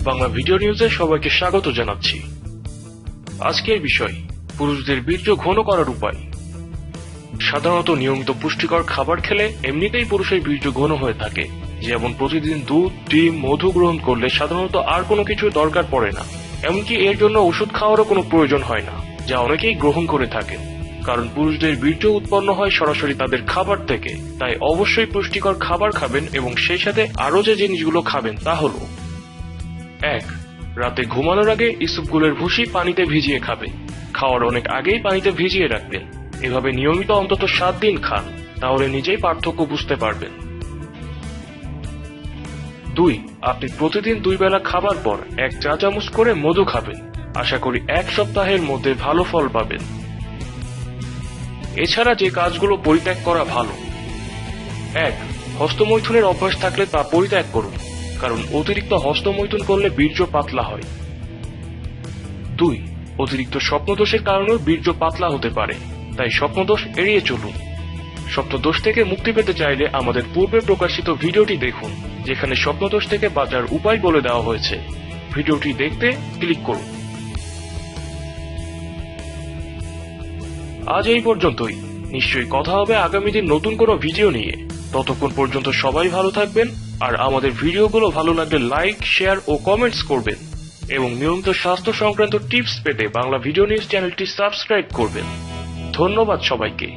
Bangla video নিউজে সবাইকে স্বাগত জানাচ্ছি। আজকের বিষয় পুরুষদের বীর্য ঘন করার উপায়। সাধারণত নিয়মিত পুষ্টিকর খাবার খেলে এমনিতেই পুরুষের বীর্য ঘন হয়ে থাকে, যেমন প্রতিদিন দুধ, ডিম, মধু গ্রহণ করলে সাধারণত আর কোনো কিছু দরকার পড়ে না। এমনকি এর জন্য ওষুধ খাওয়ারও কোনো প্রয়োজন হয় না, যা অনেকেই গ্রহণ করে থাকেন। কারণ পুরুষদের বীর্য উৎপন্ন হয় সরাসরি তাদের খাবার থেকে, তাই অবশ্যই পুষ্টিকর খাবার খাবেন এবং সেই সাথে আরো যে জিনিসগুলো খাবেন তা হলো: 1. রাতে ঘুমানোর আগে ইসবগুলের ভুসি পানিতে ভিজিয়ে খাবেন। খাওয়ার অনেক আগেই পানিতে ভিজিয়ে রাখবেন। এভাবে নিয়মিত অন্তত 7 দিন খান, তাহলে নিজেই পার্থক্য বুঝতে পারবেন। 2. আপনি প্রতিদিন 2 বেলা খাবার পর 1 চা চামচ করে মধু খাবেন। আশা করি 1 সপ্তাহের মধ্যে ভালো ফল পাবেন। এছাড়া যে কাজগুলো পরিত্যাগ করা ভালো: 1. হস্তমৈথুনের অভ্যাস থাকলে তা পরিত্যাগ করুন, কারণ অতিরিক্ত হস্তমৈথুন করলে বীর্য পাতলা হয়। 2. অতিরিক্ত স্বপ্নদোষের কারণেও বীর্য পাতলা হতে পারে, তাই স্বপ্নদোষ এড়িয়ে চলুন। স্বপ্নদোষ থেকে মুক্তি পেতে চাইলে আমাদের পূর্বে প্রকাশিত ভিডিওটি দেখুন, যেখানে স্বপ্নদোষ থেকে বাঁচার উপায় বলে দেওয়া হয়েছে। ভিডিওটি দেখতে ক্লিক করুন। আজ এই পর্যন্তই। নিশ্চয়ই কথা হবে আগামী দিন নতুন কোনো ভিডিও নিয়ে। ততক্ষণ পর্যন্ত সবাই ভালো থাকবেন, আর আমাদের ভিডিওগুলো ভালো লাগলে লাইক, শেয়ার ও কমেন্টস করবেন, এবং নিয়মিত স্বাস্থ্য সংক্রান্ত টিপস পেতে বাংলা ভিডিও নিউজ চ্যানেলটি সাবস্ক্রাইব করবেন। ধন্যবাদ সবাইকে।